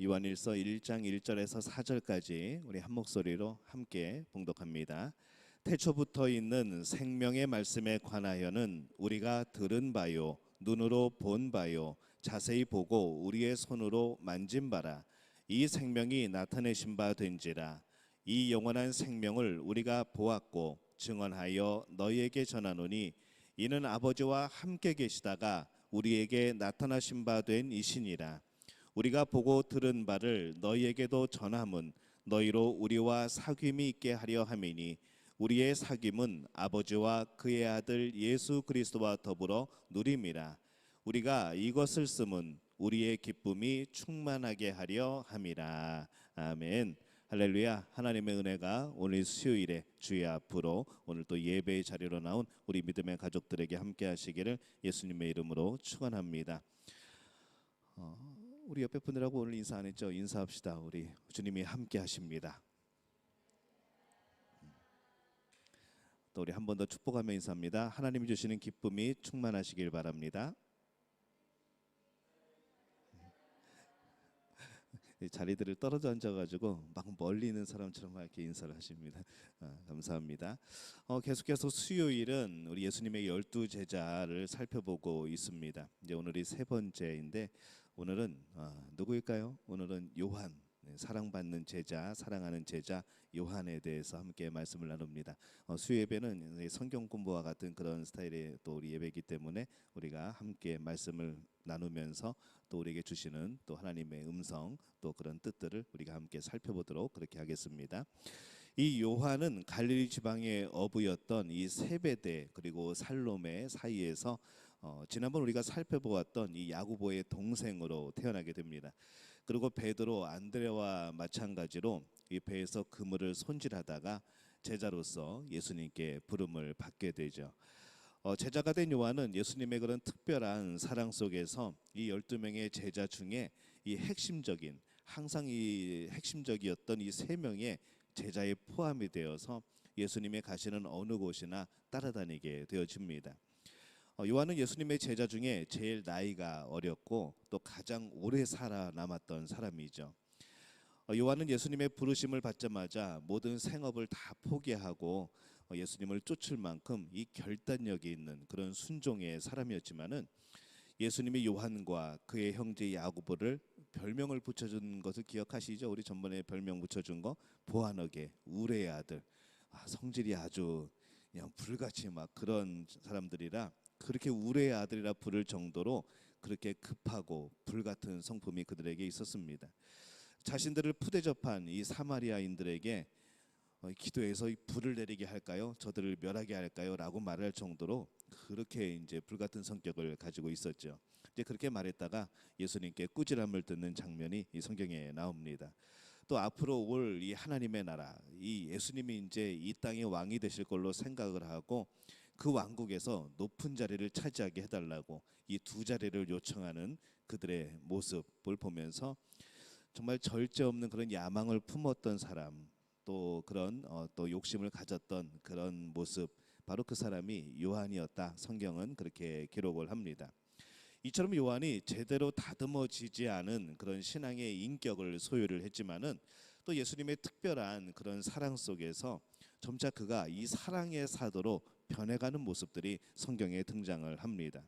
요한일서 1장 1절에서 4절까지 우리 한 목소리로 함께 봉독합니다. 태초부터 있는 생명의 말씀에 관하여는 우리가 들은 바요 눈으로 본 바요 자세히 보고 우리의 손으로 만진 바라. 이 생명이 나타내신 바 된지라. 이 영원한 생명을 우리가 보았고 증언하여 너희에게 전하노니 이는 아버지와 함께 계시다가 우리에게 나타나신 바 된 이시니라. 우리가 보고 들은 바를 너희에게도 전함은 너희로 우리와 사귐이 있게 하려 함이니 우리의 사귐은 아버지와 그의 아들 예수 그리스도와 더불어 누림이라. 우리가 이것을 쓰면 우리의 기쁨이 충만하게 하려 함이라. 아멘. 할렐루야. 하나님의 은혜가 오늘 수요일에 주의 앞으로 오늘 또 예배의 자리로 나온 우리 믿음의 가족들에게 함께 하시기를 예수님의 이름으로 축원합니다. 우리 옆에 분들하고 오늘 인사 안 했죠? 인사합시다. 우리 주님이 함께 하십니다. 또 우리 한 번 더 축복하며 인사합니다. 하나님이 주시는 기쁨이 충만하시길 바랍니다. 자리들을 떨어져 앉아가지고 막 멀리 있는 사람처럼 이렇게 인사를 하십니다. 감사합니다. 계속해서 수요일은 우리 예수님의 12제자를 살펴보고 있습니다. 이제 오늘이 세 번째인데 오늘은 누구일까요? 오늘은 요한, 사랑받는 제자, 사랑하는 제자 요한에 대해서 함께 말씀을 나눕니다. 수요 예배는 성경 공부와 같은 그런 스타일의 또 우리 예배이기 때문에 우리가 함께 말씀을 나누면서 또 우리에게 주시는 또 하나님의 음성 또 그런 뜻들을 우리가 함께 살펴보도록 그렇게 하겠습니다. 이 요한은 갈릴리 지방의 어부였던 이 세베대 그리고 살로메 사이에서 지난번 우리가 살펴보았던 이 야고보의 동생으로 태어나게 됩니다. 그리고 베드로, 안드레와 마찬가지로 이 배에서 그물을 손질하다가 제자로서 예수님께 부름을 받게 되죠. 제자가 된 요한은 예수님의 그런 특별한 사랑 속에서 이 12명의 제자 중에 이 핵심적인 항상 이 핵심적이었던 이 3명의 제자에 포함이 되어서 예수님의 가시는 어느 곳이나 따라다니게 되어집니다. 요한은 예수님의 제자 중에 제일 나이가 어렸고 또 가장 오래 살아남았던 사람이죠. 요한은 예수님의 부르심을 받자마자 모든 생업을 다 포기하고 예수님을 쫓을 만큼 이 결단력이 있는 그런 순종의 사람이었지만은 예수님이 요한과 그의 형제 야고보를 별명을 붙여준 것을 기억하시죠? 우리 전번에 별명 붙여준 거 보아너게 우레의 아들. 성질이 아주 그냥 불같이 막 그런 사람들이라 그렇게 우레의 아들이라 부를 정도로 그렇게 급하고 불같은 성품이 그들에게 있었습니다. 자신들을 푸대접한 이 사마리아인들에게 기도해서 불을 내리게 할까요? 저들을 멸하게 할까요? 라고 말할 정도로 그렇게 이제 불같은 성격을 가지고 있었죠. 이제 그렇게 말했다가 예수님께 꾸지람을 듣는 장면이 이 성경에 나옵니다. 또 앞으로 올 이 하나님의 나라, 이 예수님이 이제 이 땅의 왕이 되실 걸로 생각을 하고 그 왕국에서 높은 자리를 차지하게 해달라고 이 두 자리를 요청하는 그들의 모습을 보면서 정말 절제 없는 그런 야망을 품었던 사람 또 그런 또 욕심을 가졌던 그런 모습 바로 그 사람이 요한이었다. 성경은 그렇게 기록을 합니다. 이처럼 요한이 제대로 다듬어지지 않은 그런 신앙의 인격을 소유를 했지만은 또 예수님의 특별한 그런 사랑 속에서 점차 그가 이 사랑의 사도로 변해가는 모습들이 성경에 등장을 합니다.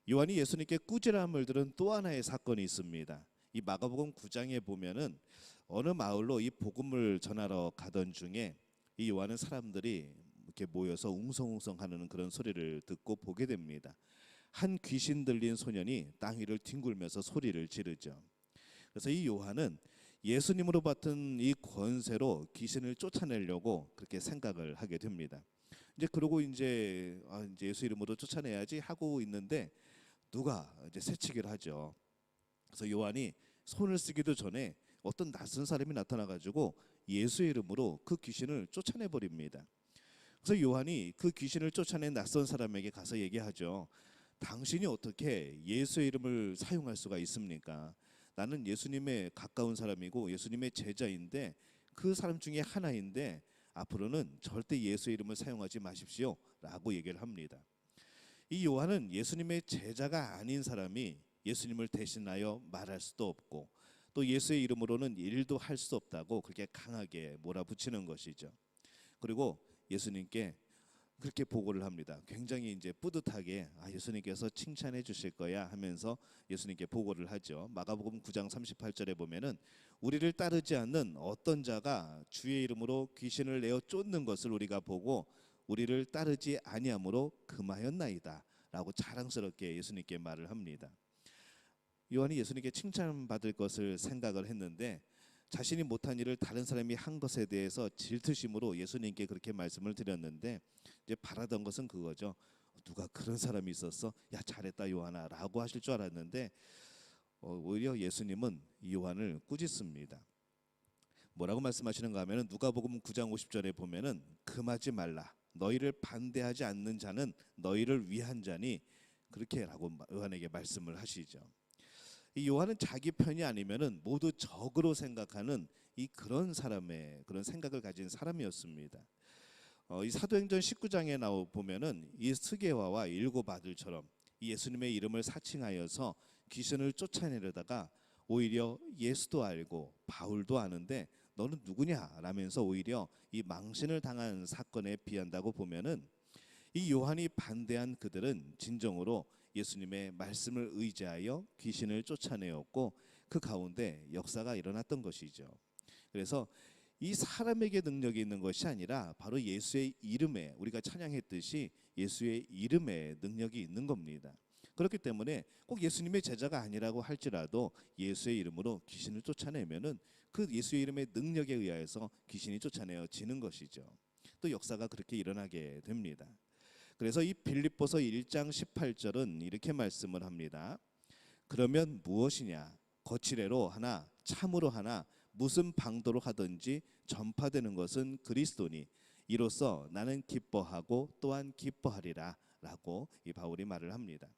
요한이 예수님께 꾸지람을 들은 또 하나의 사건이 있습니다. 이 마가복음 9장에 보면은 어느 마을로 이 복음을 전하러 가던 중에 이 요한은 사람들이 이렇게 모여서 웅성웅성하는 그런 소리를 듣고 보게 됩니다. 한 귀신 들린 소년이 땅 위를 뒹굴면서 소리를 지르죠. 그래서 이 요한은 예수님으로 받은 이 권세로 귀신을 쫓아내려고 그렇게 생각을 하게 됩니다. 이제 그러고 이제 예수 이름으로 쫓아내야지 하고 있는데 누가 이제 새치기를 하죠. 그래서 요한이 손을 쓰기도 전에 어떤 낯선 사람이 나타나가지고 예수의 이름으로 그 귀신을 쫓아내 버립니다. 그래서 요한이 그 귀신을 쫓아낸 낯선 사람에게 가서 얘기하죠. 당신이 어떻게 예수의 이름을 사용할 수가 있습니까? 나는 예수님의 가까운 사람이고 예수님의 제자인데 그 사람 중에 하나인데 앞으로는 절대 예수의 이름을 사용하지 마십시오 라고 얘기를 합니다. 이 요한은 예수님의 제자가 아닌 사람이 예수님을 대신하여 말할 수도 없고 또 예수의 이름으로는 일도 할 수 없다고 그렇게 강하게 몰아붙이는 것이죠. 그리고 예수님께 그렇게 보고를 합니다. 굉장히 이제 뿌듯하게 예수님께서 칭찬해 주실 거야 하면서 예수님께 보고를 하죠. 마가복음 9장 38절에 보면은 우리를 따르지 않는 어떤 자가 주의 이름으로 귀신을 내어 쫓는 것을 우리가 보고 우리를 따르지 아니함으로 금하였나이다 라고 자랑스럽게 예수님께 말을 합니다. 요한이 예수님께 칭찬받을 것을 생각을 했는데 자신이 못한 일을 다른 사람이 한 것에 대해서 질투심으로 예수님께 그렇게 말씀을 드렸는데 이제 바라던 것은 그거죠. 누가 그런 사람이 있었어? 야 잘했다 요한아 라고 하실 줄 알았는데 오히려 예수님은 이 요한을 꾸짖습니다. 뭐라고 말씀하시는가 하면은 누가복음 9장 50절에 보면은 금하지 말라. 너희를 반대하지 않는 자는 너희를 위한 자니 그렇게라고 요한에게 말씀을 하시죠. 이 요한은 자기 편이 아니면은 모두 적으로 생각하는 이 그런 사람의 그런 생각을 가진 사람이었습니다. 이 사도행전 19장에 나오 보면은 이 스게와와 일곱 아들처럼 이 예수님의 이름을 사칭하여서 귀신을 쫓아내려다가 오히려 예수도 알고 바울도 아는데 너는 누구냐라면서 오히려 이 망신을 당한 사건에 비한다고 보면은 이 요한이 반대한 그들은 진정으로 예수님의 말씀을 의지하여 귀신을 쫓아내었고 그 가운데 역사가 일어났던 것이죠. 그래서 이 사람에게 능력이 있는 것이 아니라 바로 예수의 이름에 우리가 찬양했듯이 예수의 이름에 능력이 있는 겁니다. 그렇기 때문에 꼭 예수님의 제자가 아니라고 할지라도 예수의 이름으로 귀신을 쫓아내면은 그 예수의 이름의 능력에 의하여서 귀신이 쫓아내어지는 것이죠. 또 역사가 그렇게 일어나게 됩니다. 그래서 이 빌립보서 1장 18절은 이렇게 말씀을 합니다. 그러면 무엇이냐? 거칠애로 하나 참으로 하나 무슨 방도로 하든지 전파되는 것은 그리스도니 이로써 나는 기뻐하고 또한 기뻐하리라 라고 이 바울이 말을 합니다.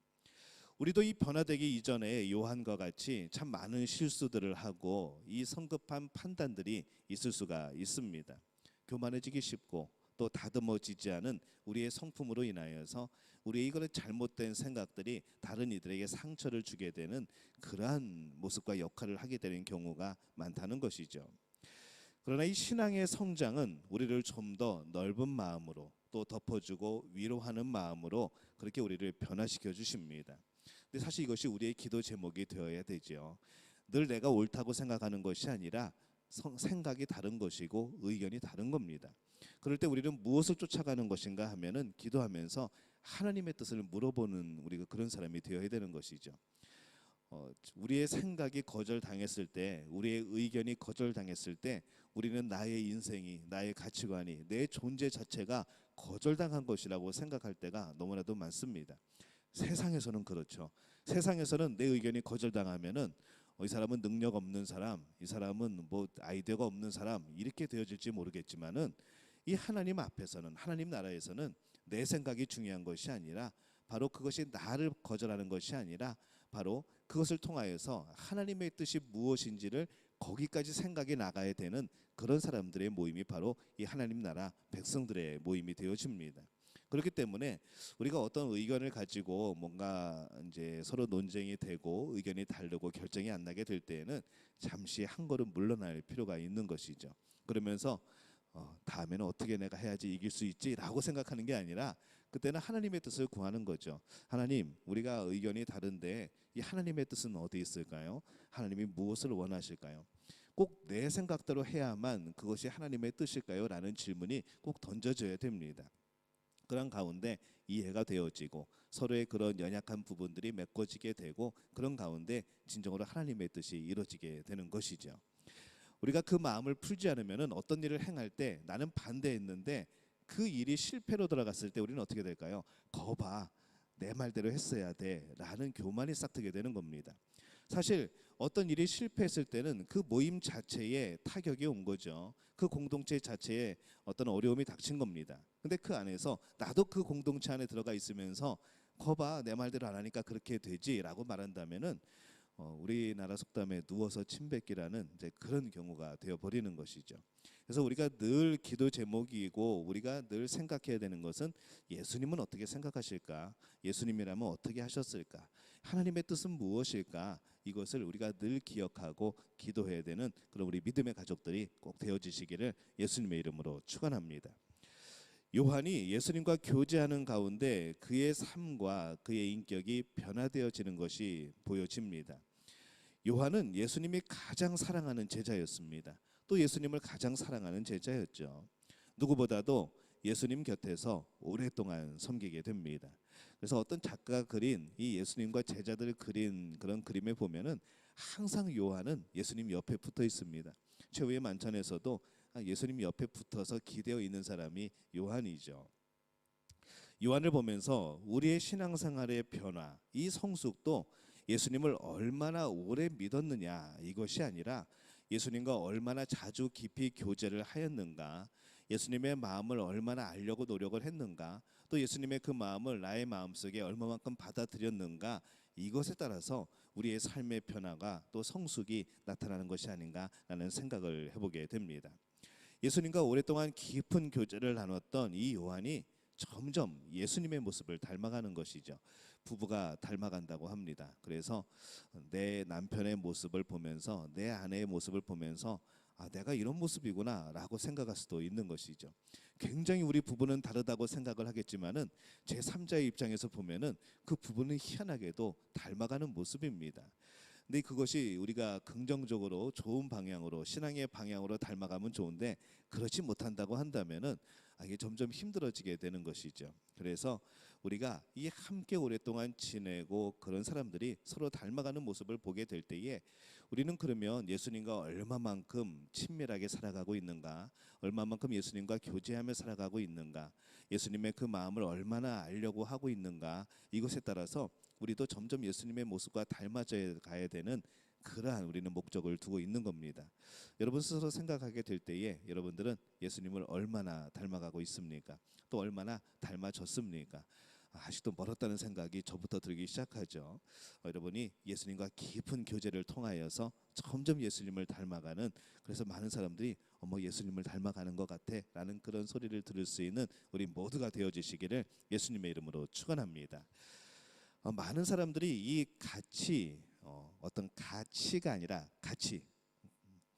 우리도 이 변화되기 이전에 요한과 같이 참 많은 실수들을 하고 이 성급한 판단들이 있을 수가 있습니다. 교만해지기 쉽고 또 다듬어지지 않은 우리의 성품으로 인하여서 우리의 이거는 잘못된 생각들이 다른 이들에게 상처를 주게 되는 그러한 모습과 역할을 하게 되는 경우가 많다는 것이죠. 그러나 이 신앙의 성장은 우리를 좀 더 넓은 마음으로 또 덮어주고 위로하는 마음으로 그렇게 우리를 변화시켜 주십니다. 근데 사실 이것이 우리의 기도 제목이 되어야 되죠. 늘 내가 옳다고 생각하는 것이 아니라 생각이 다른 것이고 의견이 다른 겁니다. 그럴 때 우리는 무엇을 쫓아가는 것인가 하면은 기도하면서 하나님의 뜻을 물어보는 우리가 그런 사람이 되어야 되는 것이죠. 우리의 생각이 거절당했을 때, 우리의 의견이 거절당했을 때 우리는 나의 인생이, 나의 가치관이, 내 존재 자체가 거절당한 것이라고 생각할 때가 너무나도 많습니다. 세상에서는 그렇죠. 세상에서는 내 의견이 거절당하면은 이 사람은 능력 없는 사람, 이 사람은 뭐 아이디어가 없는 사람 이렇게 되어질지 모르겠지만은 이 하나님 앞에서는 하나님 나라에서는 내 생각이 중요한 것이 아니라 바로 그것이 나를 거절하는 것이 아니라 바로 그것을 통하여서 하나님의 뜻이 무엇인지를 거기까지 생각이 나가야 되는 그런 사람들의 모임이 바로 이 하나님 나라 백성들의 모임이 되어집니다. 그렇기 때문에 우리가 어떤 의견을 가지고 뭔가 이제 서로 논쟁이 되고 의견이 다르고 결정이 안 나게 될 때에는 잠시 한 걸음 물러날 필요가 있는 것이죠. 그러면서 다음에는 어떻게 내가 해야지 이길 수 있지라고 생각하는 게 아니라 그때는 하나님의 뜻을 구하는 거죠. 하나님, 우리가 의견이 다른데 이 하나님의 뜻은 어디 있을까요? 하나님이 무엇을 원하실까요? 꼭 내 생각대로 해야만 그것이 하나님의 뜻일까요? 라는 질문이 꼭 던져져야 됩니다. 그런 가운데 이해가 되어지고 서로의 그런 연약한 부분들이 메꿔지게 되고 그런 가운데 진정으로 하나님의 뜻이 이루어지게 되는 것이죠. 우리가 그 마음을 풀지 않으면 어떤 일을 행할 때 나는 반대했는데 그 일이 실패로 돌아갔을 때 우리는 어떻게 될까요? 거봐, 내 말대로 했어야 돼 라는 교만이 싹트게 되는 겁니다. 사실 어떤 일이 실패했을 때는 그 모임 자체에 타격이 온 거죠. 그 공동체 자체에 어떤 어려움이 닥친 겁니다. 근데 그 안에서 나도 그 공동체 안에 들어가 있으면서 거봐, 내 말대로 안 하니까 그렇게 되지라고 말한다면은 우리나라 속담에 누워서 침 뱉기라는 이제 그런 경우가 되어 버리는 것이죠. 그래서 우리가 늘 기도 제목이고 우리가 늘 생각해야 되는 것은 예수님은 어떻게 생각하실까? 예수님이라면 어떻게 하셨을까? 하나님의 뜻은 무엇일까? 이것을 우리가 늘 기억하고 기도해야 되는 그런 우리 믿음의 가족들이 꼭 되어지시기를 예수님의 이름으로 축원합니다. 요한이 예수님과 교제하는 가운데 그의 삶과 그의 인격이 변화되어지는 것이 보여집니다. 요한은 예수님이 가장 사랑하는 제자였습니다. 또 예수님을 가장 사랑하는 제자였죠. 누구보다도 예수님 곁에서 오랫동안 섬기게 됩니다. 그래서 어떤 작가가 그린 이 예수님과 제자들을 그린 그런 그림에 보면은 항상 요한은 예수님 옆에 붙어 있습니다. 최후의 만찬에서도 예수님 옆에 붙어서 기대어 있는 사람이 요한이죠. 요한을 보면서 우리의 신앙생활의 변화, 이 성숙도 예수님을 얼마나 오래 믿었느냐 이것이 아니라 예수님과 얼마나 자주 깊이 교제를 하였는가, 예수님의 마음을 얼마나 알려고 노력을 했는가, 또 예수님의 그 마음을 나의 마음속에 얼마만큼 받아들였는가, 이것에 따라서 우리의 삶의 변화가 또 성숙이 나타나는 것이 아닌가라는 생각을 해보게 됩니다. 예수님과 오랫동안 깊은 교제를 나눴던 이 요한이 점점 예수님의 모습을 닮아가는 것이죠. 부부가 닮아간다고 합니다. 그래서 내 남편의 모습을 보면서 내 아내의 모습을 보면서 내가 이런 모습이구나라고 생각할 수도 있는 것이죠. 굉장히 우리 부부는 다르다고 생각을 하겠지만은 제3자의 입장에서 보면은 그 부부는 희한하게도 닮아가는 모습입니다. 근데 그것이 우리가 긍정적으로 좋은 방향으로 신앙의 방향으로 닮아가면 좋은데 그렇지 못한다고 한다면은 이게 점점 힘들어지게 되는 것이죠. 그래서 우리가 이 함께 오랫동안 지내고 그런 사람들이 서로 닮아가는 모습을 보게 될 때에 우리는 그러면 예수님과 얼마만큼 친밀하게 살아가고 있는가, 얼마만큼 예수님과 교제하며 살아가고 있는가, 예수님의 그 마음을 얼마나 알려고 하고 있는가, 이것에 따라서 우리도 점점 예수님의 모습과 닮아져 가야 되는 그러한 우리는 목적을 두고 있는 겁니다. 여러분 스스로 생각하게 될 때에 여러분들은 예수님을 얼마나 닮아가고 있습니까? 또 얼마나 닮아졌습니까? 아직도 멀었다는 생각이 저부터 들기 시작하죠. 여러분이 예수님과 깊은 교제를 통하여서 점점 예수님을 닮아가는, 그래서 많은 사람들이 예수님을 닮아가는 것 같아 라는 그런 소리를 들을 수 있는 우리 모두가 되어주시기를 예수님의 이름으로 축원합니다. 많은 사람들이 이 가치, 어떤 가치가 아니라 가치,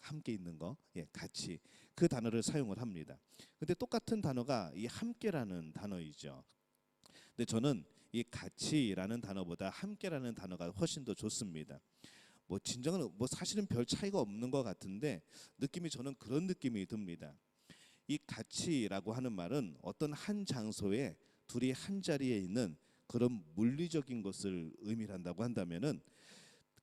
함께 있는 거, 가치, 그 단어를 사용을 합니다. 근데 똑같은 단어가 이 함께라는 단어이죠. 근데 저는 이 가치라는 단어보다 함께라는 단어가 훨씬 더 좋습니다. 진정은 사실은 별 차이가 없는 것 같은데 느낌이, 저는 그런 느낌이 듭니다. 이 가치라고 하는 말은 어떤 한 장소에 둘이 한 자리에 있는 그런 물리적인 것을 의미한다고 한다면은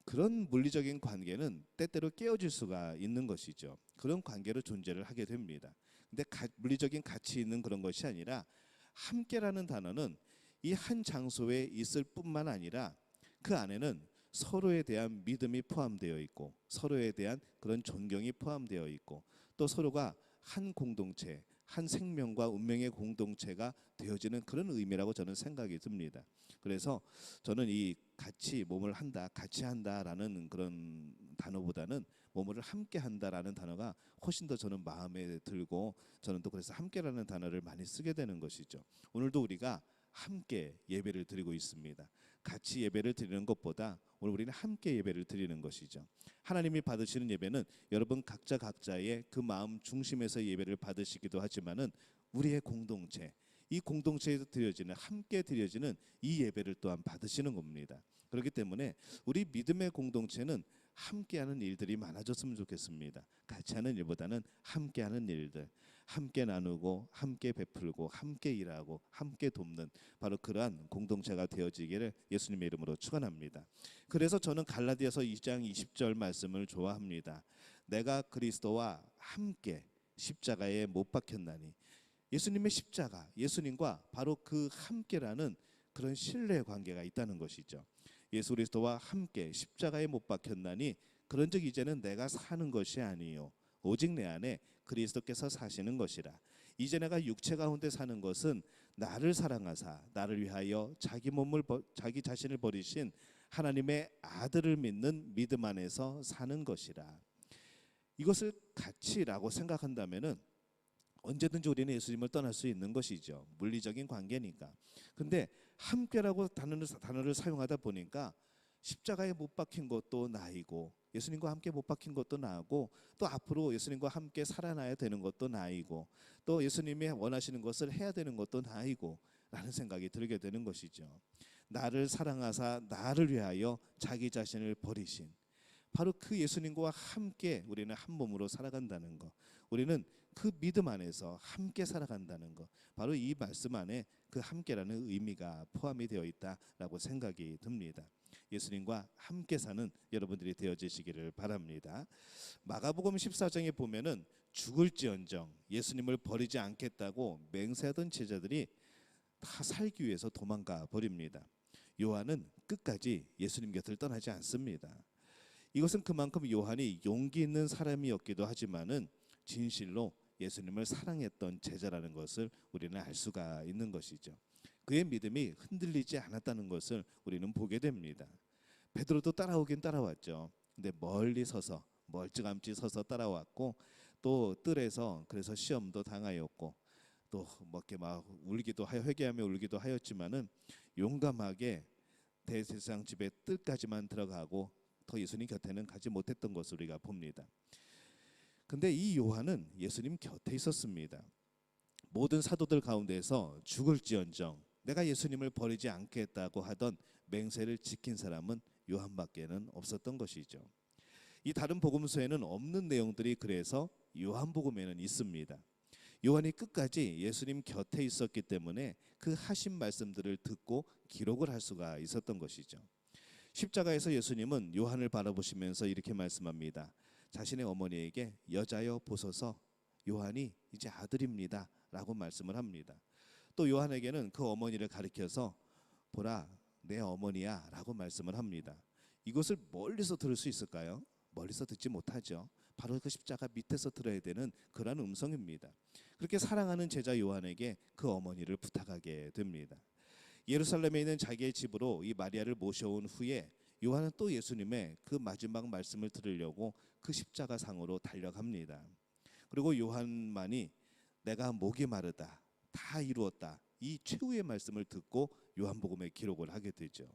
그런 물리적인 관계는 때때로 깨어질 수가 있는 것이죠. 그런 관계로 존재를 하게 됩니다. 근데 물리적인 가치 있는 그런 것이 아니라 함께라는 단어는 이 한 장소에 있을 뿐만 아니라 그 안에는 서로에 대한 믿음이 포함되어 있고 서로에 대한 그런 존경이 포함되어 있고 또 서로가 한 공동체, 한 생명과 운명의 공동체가 되어지는 그런 의미라고 저는 생각이 듭니다. 그래서 저는 이 같이 몸을 한다, 같이 한다라는 그런 단어보다는 몸을 함께 한다라는 단어가 훨씬 더 저는 마음에 들고, 저는 또 그래서 함께라는 단어를 많이 쓰게 되는 것이죠. 오늘도 우리가 함께 예배를 드리고 있습니다. 같이 예배를 드리는 것보다 오늘 우리는 함께 예배를 드리는 것이죠. 하나님이 받으시는 예배는 여러분 각자의 그 마음 중심에서 예배를 받으시기도 하지만은 우리의 공동체, 이 공동체에서 드려지는, 함께 드려지는 이 예배를 또한 받으시는 겁니다. 그렇기 때문에 우리 믿음의 공동체는 함께하는 일들이 많아졌으면 좋겠습니다. 같이 하는 일보다는 함께하는 일들, 함께 나누고 함께 베풀고 함께 일하고 함께 돕는 바로 그러한 공동체가 되어지기를 예수님의 이름으로 축원합니다. 그래서 저는 갈라디아서 2장 20절 말씀을 좋아합니다. 내가 그리스도와 함께 십자가에 못 박혔나니, 예수님의 십자가, 예수님과 바로 그 함께라는 그런 신뢰 관계가 있다는 것이죠. 예수 그리스도와 함께 십자가에 못 박혔나니 그런즉 이제는 내가 사는 것이 아니요 오직 내 안에 그리스도께서 사시는 것이라. 이제 내가 육체 가운데 사는 것은 나를 사랑하사 나를 위하여 자기 자신을 버리신 하나님의 아들을 믿는 믿음 안에서 사는 것이라. 이것을 가치라고 생각한다면은 언제든지 우리는 예수님을 떠날 수 있는 것이죠. 물리적인 관계니까. 근데 함께라고 단어를 사용하다 보니까 십자가에 못 박힌 것도 나이고 예수님과 함께 못 박힌 것도 나고 또 앞으로 예수님과 함께 살아나야 되는 것도 나이고 또 예수님이 원하시는 것을 해야 되는 것도 나이고 라는 생각이 들게 되는 것이죠. 나를 사랑하사 나를 위하여 자기 자신을 버리신 바로 그 예수님과 함께 우리는 한 몸으로 살아간다는 것, 우리는 그 믿음 안에서 함께 살아간다는 것, 바로 이 말씀 안에 그 함께라는 의미가 포함이 되어 있다라고 생각이 듭니다. 예수님과 함께 사는 여러분들이 되어지시기를 바랍니다. 마가복음 14장에 보면은 죽을지언정 예수님을 버리지 않겠다고 맹세하던 제자들이 다 살기 위해서 도망가 버립니다. 요한은 끝까지 예수님 곁을 떠나지 않습니다. 이것은 그만큼 요한이 용기 있는 사람이었기도 하지만은 진실로 예수님을 사랑했던 제자라는 것을 우리는 알 수가 있는 것이죠. 그의 믿음이 흔들리지 않았다는 것을 우리는 보게 됩니다. 베드로도 따라오긴 따라왔죠. 근데 멀리 서서 멀찌감치 서서 따라왔고 또 뜰에서 그래서 시험도 당하였고 또 뭐게 막 울기도 하여 회개하며 울기도 하였지만은 용감하게 대제사장 집에 뜰까지만 들어가고 더 예수님 곁에는 가지 못했던 것을 우리가 봅니다. 근데 이 요한은 예수님 곁에 있었습니다. 모든 사도들 가운데서 죽을지언정 내가 예수님을 버리지 않겠다고 하던 맹세를 지킨 사람은 요한밖에는 없었던 것이죠. 이 다른 복음서에는 없는 내용들이 그래서 요한복음에는 있습니다. 요한이 끝까지 예수님 곁에 있었기 때문에 그 하신 말씀들을 듣고 기록을 할 수가 있었던 것이죠. 십자가에서 예수님은 요한을 바라보시면서 이렇게 말씀합니다. 자신의 어머니에게 여자여 보소서 요한이 이제 아들입니다 라고 말씀을 합니다. 또 요한에게는 그 어머니를 가리켜서 보라 내 어머니야 라고 말씀을 합니다. 이것을 멀리서 들을 수 있을까요? 멀리서 듣지 못하죠. 바로 그 십자가 밑에서 들어야 되는 그런 음성입니다. 그렇게 사랑하는 제자 요한에게 그 어머니를 부탁하게 됩니다. 예루살렘에 있는 자기의 집으로 이 마리아를 모셔온 후에 요한은 또 예수님의 그 마지막 말씀을 들으려고 그 십자가 상으로 달려갑니다. 그리고 요한만이 내가 목이 마르다 다 이루었다 이 최후의 말씀을 듣고 요한복음에 기록을 하게 되죠.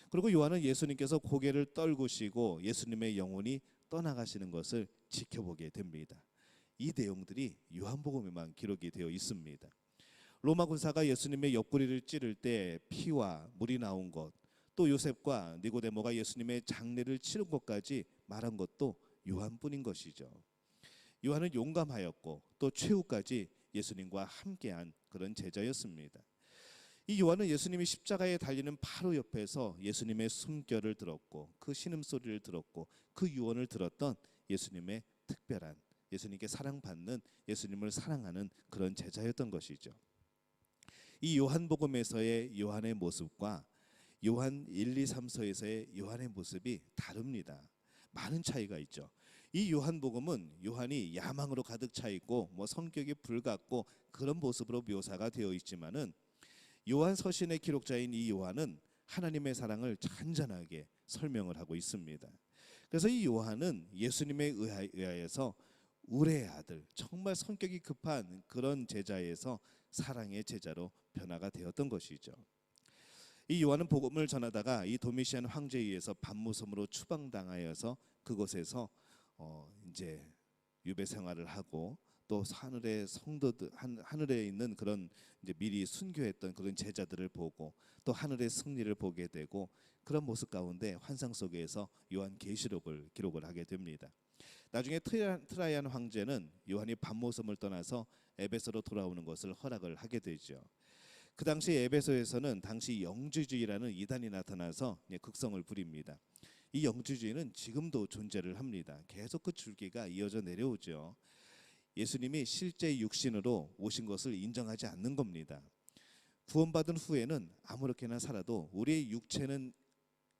그리고 요한은 예수님께서 고개를 떨구시고 예수님의 영혼이 떠나가시는 것을 지켜보게 됩니다. 이 내용들이 요한복음에만 기록이 되어 있습니다. 로마 군사가 예수님의 옆구리를 찌를 때 피와 물이 나온 것, 또 요셉과 니고데모가 예수님의 장례를 치른 것까지 말한 것도 요한뿐인 것이죠. 요한은 용감하였고 또 최후까지 예수님과 함께한 그런 제자였습니다. 이 요한은 예수님이 십자가에 달리는 바로 옆에서 예수님의 숨결을 들었고 그 신음소리를 들었고 그 유언을 들었던 예수님의 특별한 예수님께 사랑받는 예수님을 사랑하는 그런 제자였던 것이죠. 이 요한복음에서의 요한의 모습과 요한 1, 2, 3서에서의 요한의 모습이 다릅니다. 많은 차이가 있죠. 이 요한복음은 요한이 야망으로 가득 차 있고 뭐 성격이 불같고 그런 모습으로 묘사가 되어 있지만은 요한 서신의 기록자인 이 요한은 하나님의 사랑을 잔잔하게 설명을 하고 있습니다. 그래서 이 요한은 예수님에 의하여서 우레의 아들, 정말 성격이 급한 그런 제자에서 사랑의 제자로 변화가 되었던 것이죠. 이 요한은 복음을 전하다가 이 도미시안 황제에 의해서 반무섬으로 추방당하여서 그곳에서 이제 유배 생활을 하고 또 하늘의 성도들 하늘에 있는 그런 이제 미리 순교했던 그런 제자들을 보고 또 하늘의 승리를 보게 되고 그런 모습 가운데 환상 속에서 요한 계시록을 기록을 하게 됩니다. 나중에 트라이안 황제는 요한이 반모섬을 떠나서 에베소로 돌아오는 것을 허락을 하게 되죠. 그 당시 에베소에서는 당시 영주주의라는 이단이 나타나서 극성을 부립니다. 이 영주주의는 지금도 존재를 합니다. 계속 그 줄기가 이어져 내려오죠. 예수님이 실제 육신으로 오신 것을 인정하지 않는 겁니다. 구원받은 후에는 아무렇게나 살아도 우리의 육체는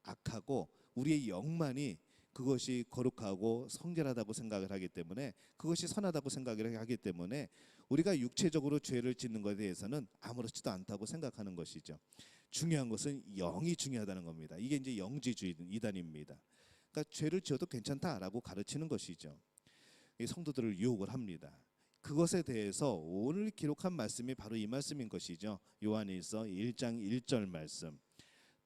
악하고 우리의 영만이 그것이 거룩하고 성결하다고 생각을 하기 때문에 그것이 선하다고 생각을 하기 때문에 우리가 육체적으로 죄를 짓는 것에 대해서는 아무렇지도 않다고 생각하는 것이죠. 중요한 것은 영이 중요하다는 겁니다. 이게 이제 영지주의 이단입니다. 그러니까 죄를 지어도 괜찮다라고 가르치는 것이죠. 성도들을 유혹을 합니다. 그것에 대해서 오늘 기록한 말씀이 바로 이 말씀인 것이죠. 요한일서 1장 1절 말씀.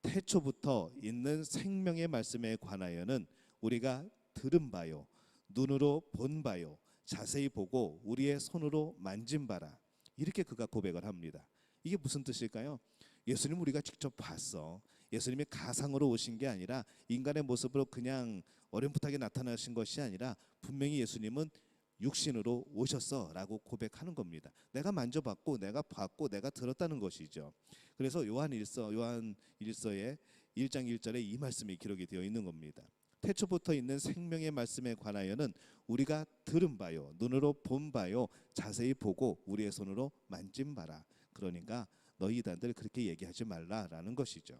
태초부터 있는 생명의 말씀에 관하여는 우리가 들은 바요, 눈으로 본 바요, 자세히 보고 우리의 손으로 만진 바라. 이렇게 그가 고백을 합니다. 이게 무슨 뜻일까요? 예수님 우리가 직접 봤어. 예수님이 가상으로 오신 게 아니라 인간의 모습으로 그냥 어렴풋하게 나타나신 것이 아니라 분명히 예수님은 육신으로 오셨어라고 고백하는 겁니다. 내가 만져봤고 내가 봤고 내가 들었다는 것이죠. 그래서 요한 일서의 1장 1절에 이 말씀이 기록이 되어 있는 겁니다. 태초부터 있는 생명의 말씀에 관하여는 우리가 들은 바요, 눈으로 본 바요, 자세히 보고 우리의 손으로 만진 바라. 그러니까 너희 이단들 그렇게 얘기하지 말라라는 것이죠.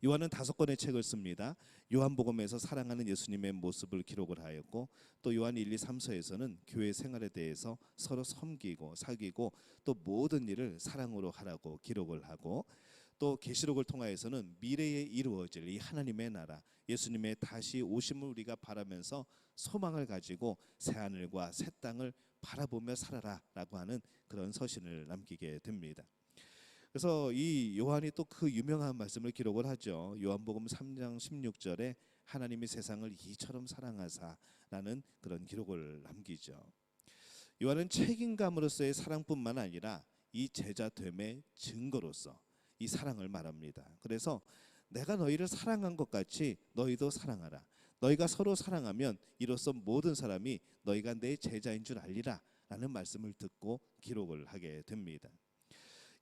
요한은 5권의 책을 씁니다. 요한복음에서 사랑하는 예수님의 모습을 기록을 하였고, 또 요한 1, 2, 3서에서는 교회 생활에 대해서 서로 섬기고 사귀고 또 모든 일을 사랑으로 하라고 기록을 하고, 또 계시록을 통하여서는 미래에 이루어질 이 하나님의 나라, 예수님의 다시 오심을 우리가 바라면서 소망을 가지고 새 하늘과 새 땅을 바라보며 살아라라고 하는 그런 서신을 남기게 됩니다. 그래서 이 요한이 또 그 유명한 말씀을 기록을 하죠. 요한복음 3장 16절에 하나님이 세상을 이처럼 사랑하사라는 그런 기록을 남기죠. 요한은 책임감으로서의 사랑뿐만 아니라 이 제자됨의 증거로서 이 사랑을 말합니다. 그래서 내가 너희를 사랑한 것 같이 너희도 사랑하라. 너희가 서로 사랑하면 이로써 모든 사람이 너희가 내 제자인 줄 알리라 라는 말씀을 듣고 기록을 하게 됩니다.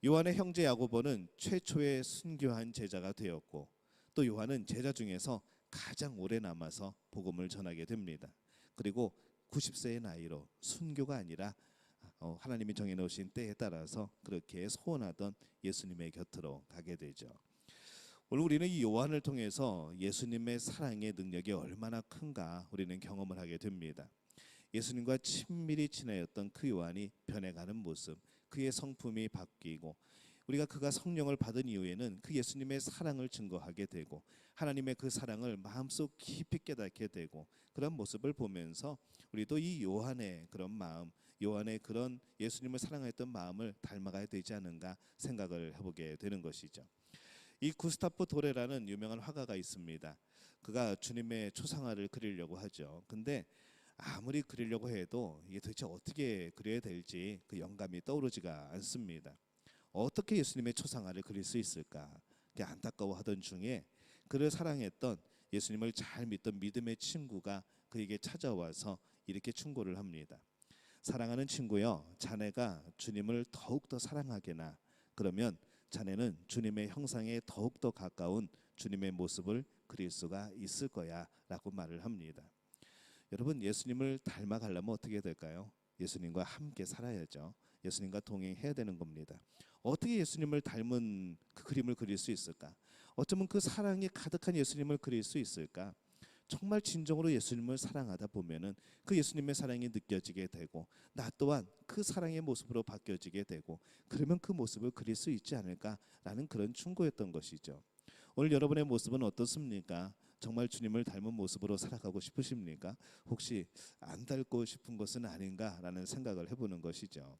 요한의 형제 야고보는 최초의 순교한 제자가 되었고, 또 요한은 제자 중에서 가장 오래 남아서 복음을 전하게 됩니다. 그리고 90세의 나이로 순교가 아니라 하나님이 정해놓으신 때에 따라서 그렇게 소원하던 예수님의 곁으로 가게 되죠. 오늘 우리는 이 요한을 통해서 예수님의 사랑의 능력이 얼마나 큰가 우리는 경험을 하게 됩니다. 예수님과 친밀히 지내었던 그 요한이 변해가는 모습, 그의 성품이 바뀌고 우리가 그가 성령을 받은 이후에는 그 예수님의 사랑을 증거하게 되고 하나님의 그 사랑을 마음속 깊이 깨닫게 되고 그런 모습을 보면서 우리도 이 요한의 그런 마음, 요한의 그런 예수님을 사랑했던 마음을 닮아가야 되지 않은가 생각을 해보게 되는 것이죠. 이 구스타프 도레라는 유명한 화가가 있습니다. 그가 주님의 초상화를 그리려고 하죠. 근데 아무리 그리려고 해도 이게 도대체 어떻게 그려야 될지 그 영감이 떠오르지가 않습니다. 어떻게 예수님의 초상화를 그릴 수 있을까? 안타까워하던 중에 그를 사랑했던 예수님을 잘 믿던 믿음의 친구가 그에게 찾아와서 이렇게 충고를 합니다. 사랑하는 친구여, 자네가 주님을 더욱더 사랑하게나 그러면 자네는 주님의 형상에 더욱더 가까운 주님의 모습을 그릴 수가 있을 거야 라고 말을 합니다. 여러분, 예수님을 닮아가려면 어떻게 될까요? 예수님과 함께 살아야죠. 예수님과 동행해야 되는 겁니다. 어떻게 예수님을 닮은 그 그림을 그릴 수 있을까? 어쩌면 그 사랑이 가득한 예수님을 그릴 수 있을까? 정말 진정으로 예수님을 사랑하다 보면은 그 예수님의 사랑이 느껴지게 되고 나 또한 그 사랑의 모습으로 바뀌어지게 되고 그러면 그 모습을 그릴 수 있지 않을까라는 그런 충고였던 것이죠. 오늘 여러분의 모습은 어떻습니까? 정말 주님을 닮은 모습으로 살아가고 싶으십니까? 혹시 안 닮고 싶은 것은 아닌가라는 생각을 해보는 것이죠.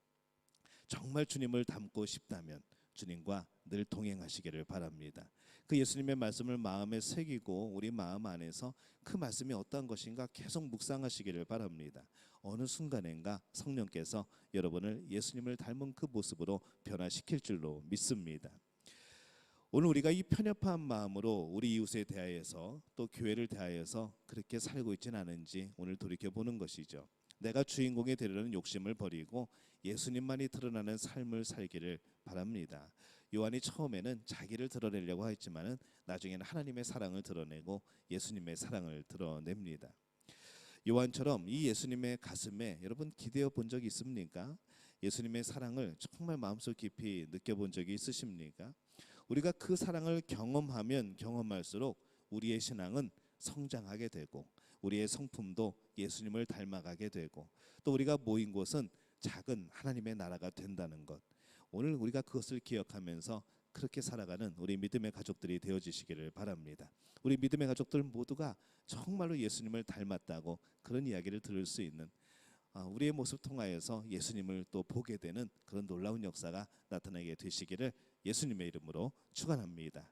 정말 주님을 닮고 싶다면 주님과 늘 동행하시기를 바랍니다. 그 예수님의 말씀을 마음에 새기고 우리 마음 안에서 그 말씀이 어떠한 것인가 계속 묵상하시기를 바랍니다. 어느 순간인가 성령께서 여러분을 예수님을 닮은 그 모습으로 변화시킬 줄로 믿습니다. 오늘 우리가 이 편협한 마음으로 우리 이웃에 대하여서 또 교회를 대하여서 그렇게 살고 있지는 않은지 오늘 돌이켜보는 것이죠. 내가 주인공이 되려는 욕심을 버리고 예수님만이 드러나는 삶을 살기를 바랍니다. 요한이 처음에는 자기를 드러내려고 했지만은 나중에는 하나님의 사랑을 드러내고 예수님의 사랑을 드러냅니다. 요한처럼 이 예수님의 가슴에 여러분 기대어 본 적이 있습니까? 예수님의 사랑을 정말 마음속 깊이 느껴본 적이 있으십니까? 우리가 그 사랑을 경험하면 경험할수록 우리의 신앙은 성장하게 되고 우리의 성품도 예수님을 닮아가게 되고 또 우리가 모인 곳은 작은 하나님의 나라가 된다는 것, 오늘 우리가 그것을 기억하면서 그렇게 살아가는 우리 믿음의 가족들이 되어지시기를 바랍니다. 우리 믿음의 가족들 모두가 정말로 예수님을 닮았다고 그런 이야기를 들을 수 있는 우리의 모습 통하여서 예수님을 또 보게 되는 그런 놀라운 역사가 나타나게 되시기를 예수님의 이름으로 축원합니다.